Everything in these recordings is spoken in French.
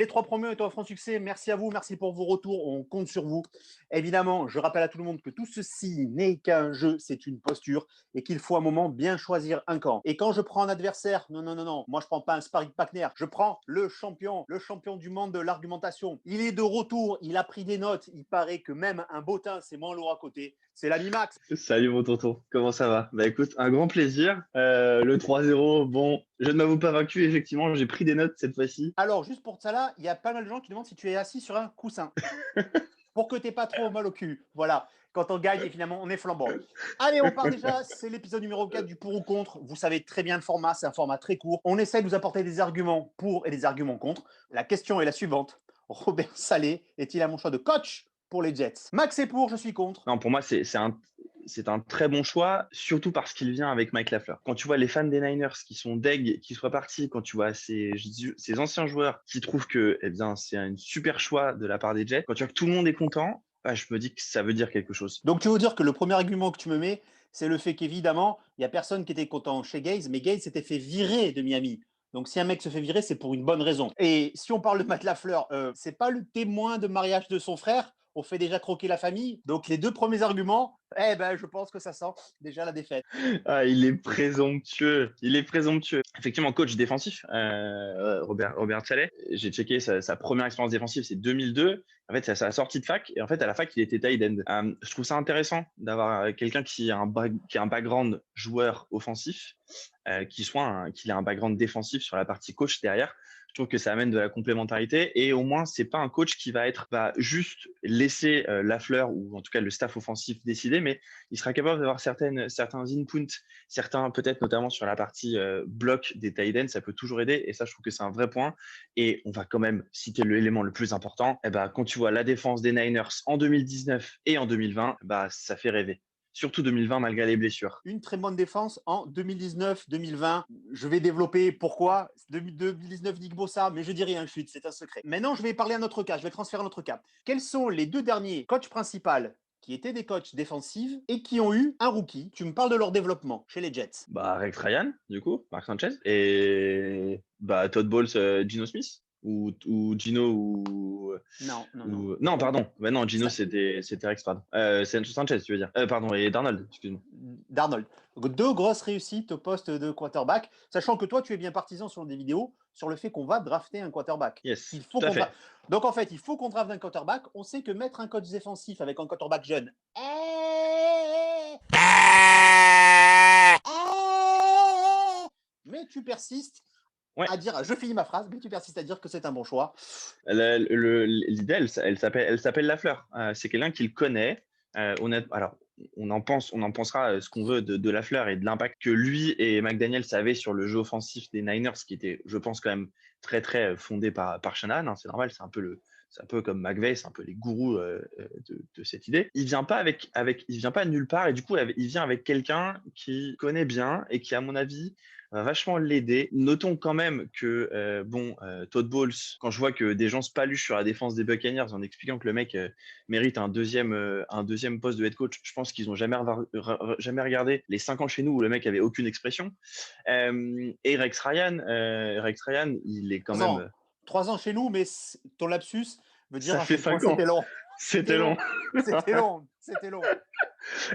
Les 3 premiers ont été un franc succès. Merci à vous, merci pour vos retours. On compte sur vous. Évidemment, je rappelle à tout le monde que tout ceci n'est qu'un jeu, c'est une posture et qu'il faut à un moment bien choisir un camp. Et quand je prends un adversaire, non, non, non, non, moi je prends pas un sparring partner, je prends le champion du monde de l'argumentation. Il est de retour, il a pris des notes. Il paraît que même un bottin, c'est moins lourd à côté. C'est l'ami Max. Salut mon tonton, comment ça va? Bah écoute, un grand plaisir. Le 3-0, bon, je ne m'avoue pas vaincu, effectivement, j'ai pris des notes cette fois-ci. Alors, juste pour ça là, il y a pas mal de gens qui demandent si tu es assis sur un coussin. Pour que tu n'aies pas trop mal au cul. Voilà. Quand on gagne, et finalement, on est flambant. Allez, on part déjà. C'est l'épisode numéro 4 du pour ou contre. Vous savez très bien le format. C'est un format très court. On essaie de vous apporter des arguments pour et des arguments contre. La question est la suivante. Robert Salé est-il à mon choix de coach pour les Jets? Max est pour, je suis contre. Non, pour moi, c'est un très bon choix, surtout parce qu'il vient avec Mike Lafleur. Quand tu vois les fans des Niners qui sont deg, qui soient partis, quand tu vois ces anciens joueurs qui trouvent que eh bien, c'est un super choix de la part des Jets, quand tu vois que tout le monde est content, bah, je me dis que ça veut dire quelque chose. Donc, tu veux dire que le premier argument que tu me mets, c'est le fait qu'évidemment, il n'y a personne qui était content chez Gaze, mais Gaze s'était fait virer de Miami. Donc, si un mec se fait virer, c'est pour une bonne raison. Et si on parle de Matt Lafleur, c'est pas le témoin de mariage de son frère. On fait déjà croquer la famille. Donc, les 2 premiers arguments, eh ben, je pense que ça sent déjà la défaite. Ah, il est présomptueux. Il est présomptueux. Effectivement, coach défensif, Robert Saleh. J'ai checké sa première expérience défensive, c'est 2002. En fait, c'est à sa sortie de fac. Et en fait, à la fac, il était tight end. Je trouve ça intéressant d'avoir quelqu'un qui a un background joueur offensif, qu'il ait un background défensif sur la partie coach derrière. Je trouve que ça amène de la complémentarité et au moins c'est pas un coach qui va être juste laisser Lafleur ou en tout cas le staff offensif décider, mais il sera capable d'avoir certains inputs, certains peut-être notamment sur la partie bloc des tight ends, ça peut toujours aider et ça je trouve que c'est un vrai point. Et on va quand même citer l'élément le plus important. Eh ben, quand tu vois la défense des Niners en 2019 et en 2020, bah ça fait rêver. Surtout 2020 malgré les blessures. Une très bonne défense en 2019-2020. Je vais développer pourquoi. 2019, Nick Bossa, mais je dis rien, chute, c'est un secret. Maintenant, je vais parler à notre cas, je vais transférer à notre cas. Quels sont les 2 derniers coachs principaux qui étaient des coachs défensifs et qui ont eu un rookie? Tu me parles de leur développement chez les Jets. Bah, Rex Ryan, du coup, Mark Sanchez, et bah, Todd Bowles, Gino Smith, ou Gino, Non, non, non. non, pardon, bah, non, Gino, Ça, c'était Rex, pardon. C'est Sanchez, tu veux dire. Pardon, et Darnold, excuse-moi. Darnold. 2 grosses réussites au poste de quarterback, sachant que toi, tu es bien partisan sur des vidéos sur le fait qu'on va drafter un quarterback. Yes, Il faut tout à qu'on fait. Donc, en fait, il faut qu'on drafte un quarterback. On sait que mettre un coach défensif avec un quarterback jeune, mais tu persistes Ouais, à dire, je finis ma phrase, mais tu persistes à dire que c'est un bon choix. l'idée, elle s'appelle Lafleur. C'est quelqu'un qui le connaît. Alors, on en pensera ce qu'on veut de Lafleur et de l'impact que lui et McDaniel avaient sur le jeu offensif des Niners, qui était, je pense, quand même très, très fondé par Shanahan. Hein, c'est normal, c'est un peu comme McVay, c'est un peu les gourous de cette idée. Il vient pas de nulle part et du coup, il vient avec quelqu'un qui connaît bien et qui, à mon avis, va vachement l'aider. Notons quand même que Todd Bowles, quand je vois que des gens se paluchent sur la défense des Buccaneers en expliquant que le mec mérite un deuxième poste de head coach, je pense qu'ils ont jamais regardé les 5 ans chez nous où le mec avait aucune expression. Et Rex Ryan, il est quand 3 ans. même. 3 ans chez nous, mais ton lapsus veut dire Ça à fait quel point 5 ans. c'était long. C'était C'était long. long. C'était long. C'était long.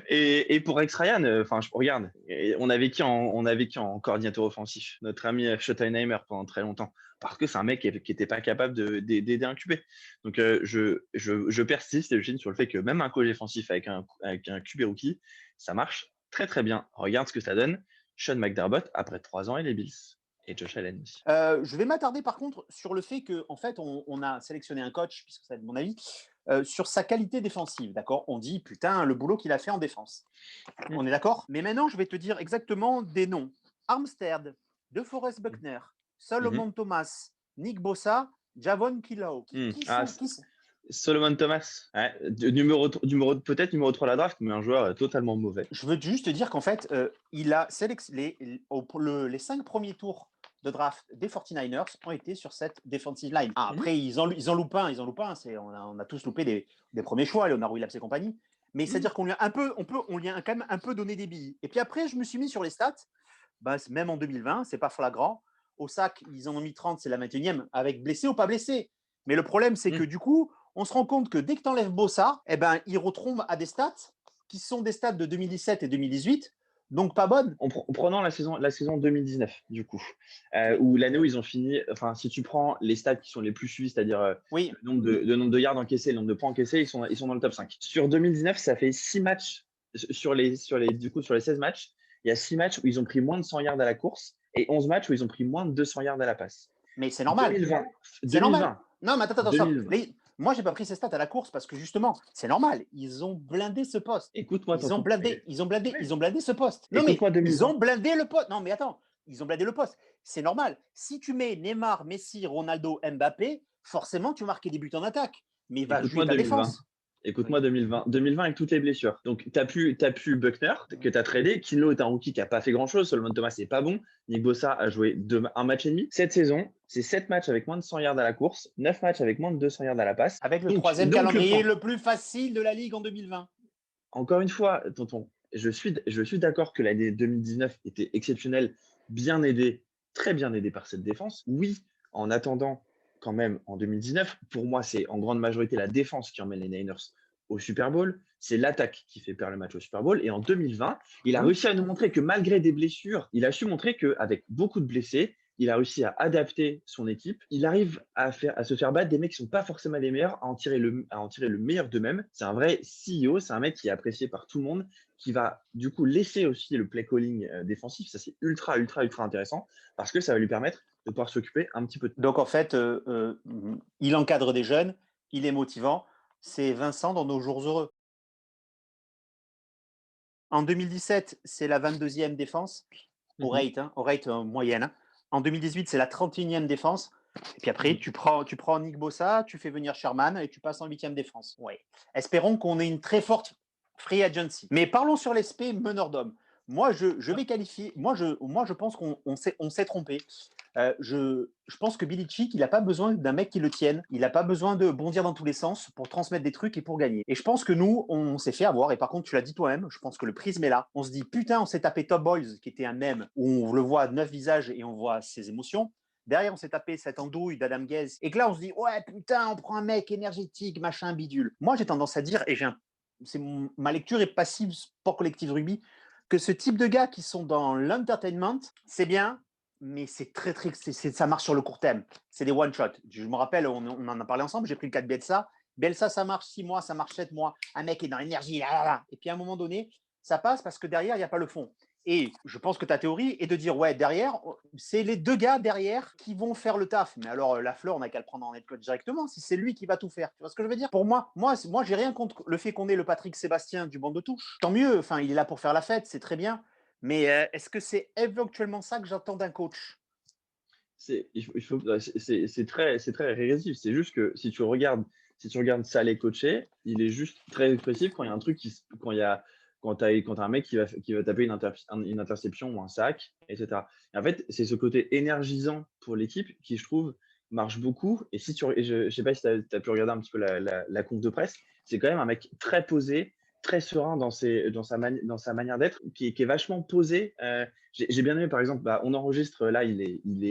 Et pour Rex Ryan, enfin, regarde, on avait qui en coordinateur offensif? Notre ami Schottenheimer pendant très longtemps. Parce que c'est un mec qui n'était pas capable d'aider un QB. Donc, je persiste et je finis sur le fait que même un coach défensif avec un QB rookie, ça marche très très bien. Regarde ce que ça donne. Sean McDermott après 3 ans et les Bills. Et Josh Allen aussi. Je vais m'attarder par contre sur le fait qu'en en fait, on a sélectionné un coach, puisque c'est mon avis, sur sa qualité défensive. D'accord. On dit, putain, le boulot qu'il a fait en défense. On est d'accord. Mais maintenant, je vais te dire exactement des noms. Armstead, DeForest Buckner, Mhm. Solomon Thomas, Nick Bossa, Javon Kilo. Mhm. Qui Ah, sont, qui sont- Solomon Thomas, ouais, peut-être numéro 3 à la draft, mais un joueur totalement mauvais. Je veux juste te dire qu'en fait, il a les 5 premiers tours de draft des 49ers ont été sur cette defensive line. Ah, Mhm. après, ils en loupent un. On a tous loupé des premiers choix, Leonard Williams et compagnie. Mais Mhm. c'est-à-dire qu'on lui a on lui a quand même un peu donné des billes. Et puis après, je me suis mis sur les stats. Bah, même en 2020, c'est pas flagrant. Au sac, ils en ont mis 30, c'est la 21e, avec blessé ou pas blessé. Mais le problème, c'est que Mm. du coup, on se rend compte que dès que tu enlèves Bossa, eh ben, il retombe à des stats qui sont des stats de 2017 et 2018, donc pas bonnes. En prenant la saison 2019, du coup, Oui, où l'année où ils ont fini, enfin, si tu prends les stats qui sont les plus suivis, c'est-à-dire oui, le nombre de yards encaissés, le nombre de points encaissés, ils sont dans le top 5. Sur 2019, ça fait 6 matchs, du coup, sur les 16 matchs, il y a 6 matchs où ils ont pris moins de 100 yards à la course et 11 matchs où ils ont pris moins de 200 yards à la passe. mais c'est normal. 2020, C'est normal. 2020, Non, mais attends, stop. 2020. Moi, j'ai pas pris ces stats à la course parce que justement, c'est normal. Ils ont blindé ce poste. Écoute-moi, tonton. Ils ont blindé ce poste. Non, mais Écoute-moi ils ont 2020. blindé le poste. Non, mais attends, ils ont blindé le poste. C'est normal. Si tu mets Neymar, Messi, Ronaldo, Mbappé, forcément, tu marques des buts en attaque. Mais il va jouer Écoute-moi ta 2020. défense. Oui. Écoute-moi 2020. 2020 avec toutes les blessures. Donc, t'as pu Buckner, que tu as tradé. Kinlo est un rookie qui n'a pas fait grand-chose. Solomon Thomas, c'est pas bon. Nick Bossa a joué un match et demi. Cette saison, c'est 7 matchs avec moins de 100 yards à la course, 9 matchs avec moins de 200 yards à la passe. Avec le Et troisième donc le calendrier point. le plus facile de la Ligue en 2020. Encore une fois, tonton, je suis d'accord que l'année 2019 était exceptionnelle, bien aidée, très bien aidée par cette défense. Oui, en attendant, quand même, en 2019, pour moi, c'est en grande majorité la défense qui emmène les Niners au Super Bowl. C'est l'attaque qui fait perdre le match au Super Bowl. Et en 2020, il a réussi à nous montrer que malgré des blessures, il a su montrer qu'avec beaucoup de blessés, il a réussi à adapter son équipe. Il arrive à se faire battre des mecs qui ne sont pas forcément les meilleurs, à en tirer le meilleur d'eux-mêmes. C'est un vrai CEO, c'est un mec qui est apprécié par tout le monde, qui va du coup laisser aussi le play calling défensif. Ça, c'est ultra, ultra, ultra intéressant parce que ça va lui permettre de pouvoir s'occuper un petit peu de tout. Donc en fait, il encadre des jeunes, il est motivant. C'est Vincent dans nos jours heureux. En 2017, c'est la 22e défense au Mhm, rate, hein, au rate moyenne, hein. En 2018, c'est la 31e défense. Et puis après, mhm. tu prends Nick Bossa, tu fais venir Sherman et tu passes en 8e défense. Ouais. Espérons qu'on ait une très forte free agency. Mais parlons sur l'aspect meneur d'hommes. Moi, je vais qualifier. Moi, je pense qu'on s'est trompé. Je pense que Belichick, il n'a pas besoin d'un mec qui le tienne. Il n'a pas besoin de bondir dans tous les sens pour transmettre des trucs et pour gagner. Et je pense que nous, on s'est fait avoir. Et par contre, tu l'as dit toi-même, je pense que le prisme est là. On se dit, putain, on s'est tapé Top Boys, qui était un mème où on le voit à 9 visages et on voit ses émotions. Derrière, on s'est tapé cette andouille d'Adam Gaze. Et que là, on se dit, ouais, putain, on prend un mec énergétique, machin, bidule. Moi, j'ai tendance à dire, et ma lecture est passive sport collectif rugby, que ce type de gars qui sont dans l'entertainment, c'est bien, mais c'est ça marche sur le court terme. C'est des one shot. Je me rappelle, on en a parlé ensemble. J'ai pris le cas de Bielsa. Bielsa, ça marche 6 mois, ça marche 7 mois. Un mec est dans l'énergie, là, là, là. Et puis à un moment donné, ça passe parce que derrière, il n'y a pas le fond. Et je pense que ta théorie est de dire, ouais, derrière, c'est les deux gars derrière qui vont faire le taf. Mais alors, Lafleur, on n'a qu'à le prendre en head coach directement, si c'est lui qui va tout faire. Tu vois ce que je veux dire? Pour moi, j'ai rien contre le fait qu'on ait le Patrick Sébastien du banc de touche. Tant mieux, enfin, il est là pour faire la fête, c'est très bien. Mais est-ce que c'est éventuellement ça que j'attends d'un coach? C'est très régressif. C'est juste que si tu regardes Saleh coaché, il est juste très expressif quand il y a un truc quand t'as un mec qui va taper une interception ou un sac, etc. Et en fait, c'est ce côté énergisant pour l'équipe qui, je trouve, marche beaucoup. Et si tu, et je ne sais pas si tu as pu regarder un petit peu la conf de presse, c'est quand même un mec très posé, très serein dans sa manière d'être, qui est vachement posé. J'ai bien aimé, par exemple, bah, on enregistre là,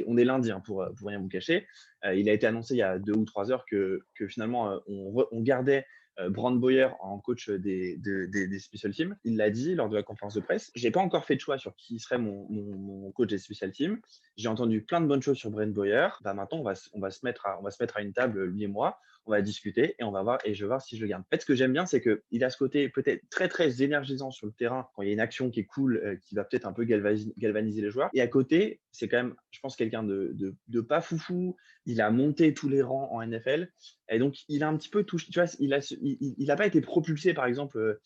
on est lundi, hein, pour rien vous cacher. Il a été annoncé il y a 2 ou 3 heures que finalement, on gardait Brand Boyer en coach des special teams. Il l'a dit lors de la conférence de presse. J'ai pas encore fait de choix sur qui serait mon coach des special teams. J'ai entendu plein de bonnes choses sur Brand Boyer. Bah, maintenant, on va se mettre à une table, lui et moi. On va discuter et on va voir, et je vais voir si je le garde. En fait, ce que j'aime bien, c'est qu'il a ce côté peut-être très, très énergisant sur le terrain quand il y a une action qui est cool, qui va peut-être un peu galvaniser les joueurs. Et à côté, c'est quand même, je pense, quelqu'un de pas foufou. Il a monté tous les rangs en NFL. Et donc, il a un petit peu touché. Tu vois, il a pas été propulsé, par exemple,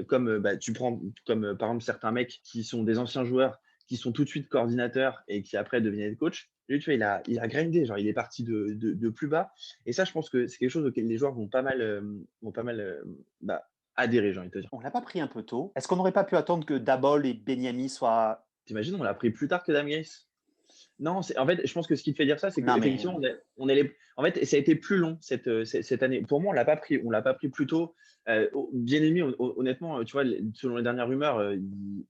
comme bah, tu prends, comme par exemple certains mecs qui sont des anciens joueurs qui sont tout de suite coordinateurs et qui après deviennent coach. Lui, tu vois, il a grindé, genre il est parti de plus bas. Et ça, je pense que c'est quelque chose auquel les joueurs vont pas mal bah, adhérer, j'ai envie de te dire. On l'a pas pris un peu tôt? Est-ce qu'on n'aurait pas pu attendre que Dabol et Benyami soient. T'imagines, on l'a pris plus tard que Dame Gaze. Non, en fait, je pense que ce qui te fait dire ça, c'est Non, mais qu'effectivement, en fait, ça a été plus long cette année. Pour moi, on l'a pas pris plus tôt. Bien aimé, honnêtement, tu vois, selon les dernières rumeurs,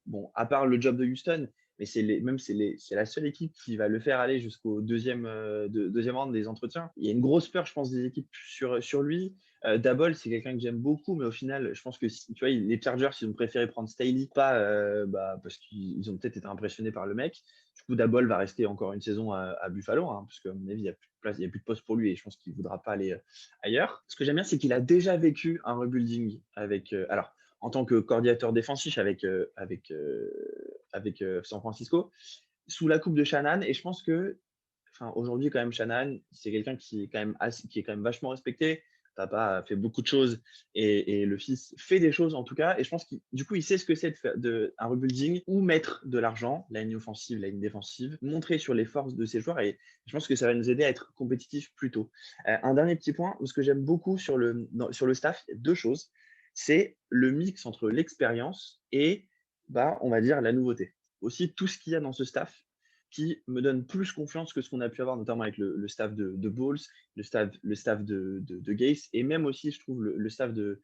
bon, à part le job de Houston, mais c'est la seule équipe qui va le faire aller jusqu'au deuxième round des entretiens. Il y a une grosse peur, je pense, des équipes sur lui. Dabol, c'est quelqu'un que j'aime beaucoup, mais au final, je pense que tu vois, les Chargers, ils ont préféré prendre Staley, pas parce qu'ils ont peut-être été impressionnés par le mec. Du coup, Dabol va rester encore une saison à Buffalo, hein, parce qu'à mon avis, il n'y a plus de place, il y a plus de poste pour lui et je pense qu'il ne voudra pas aller ailleurs. Ce que j'aime bien, c'est qu'il a déjà vécu un rebuilding alors, en tant que coordinateur défensif avec San Francisco, sous la coupe de Shanahan. Et je pense que aujourd'hui, quand même, Shanahan, c'est quelqu'un qui est quand même vachement respecté. Papa a fait beaucoup de choses et le fils fait des choses en tout cas. Et je pense qu'il du coup, il sait ce que c'est de faire un rebuilding, où mettre de l'argent, la ligne offensive, la ligne défensive, montrer sur les forces de ses joueurs. Et je pense que ça va nous aider à être compétitifs plus tôt. Un dernier petit point, ce que j'aime beaucoup sur le staff, il y a deux choses. C'est le mix entre l'expérience et, on va dire, la nouveauté. Aussi, tout ce qu'il y a dans ce staff qui me donne plus confiance que ce qu'on a pu avoir, notamment avec le staff de Bowles, le staff de Gase, et même aussi, je trouve, le staff de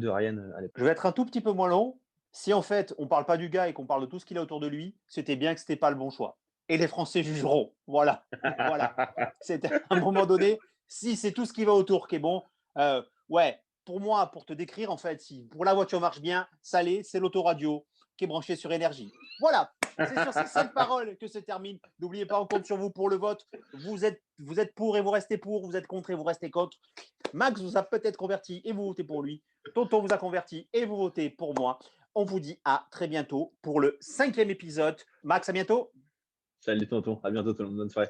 Ryan à l'époque. Je vais être un tout petit peu moins long. Si en fait, on ne parle pas du gars et qu'on parle de tout ce qu'il a autour de lui, c'était bien que ce n'était pas le bon choix. Et les Français jugeront. Voilà. Voilà. C'est à un moment donné, si c'est tout ce qui va autour qui est bon, ouais, pour moi, pour te décrire, en fait, si pour la voiture marche bien, Salé, c'est l'autoradio qui est branché sur énergie. Voilà. C'est sur ces 5 paroles que se termine. N'oubliez pas, on compte sur vous pour le vote. Vous êtes pour et vous restez pour. Vous êtes contre et vous restez contre. Max vous a peut-être converti et vous votez pour lui. Tonton vous a converti et vous votez pour moi. On vous dit à très bientôt pour le 5e épisode. Max, à bientôt. Salut tonton, à bientôt tout le monde, bonne soirée.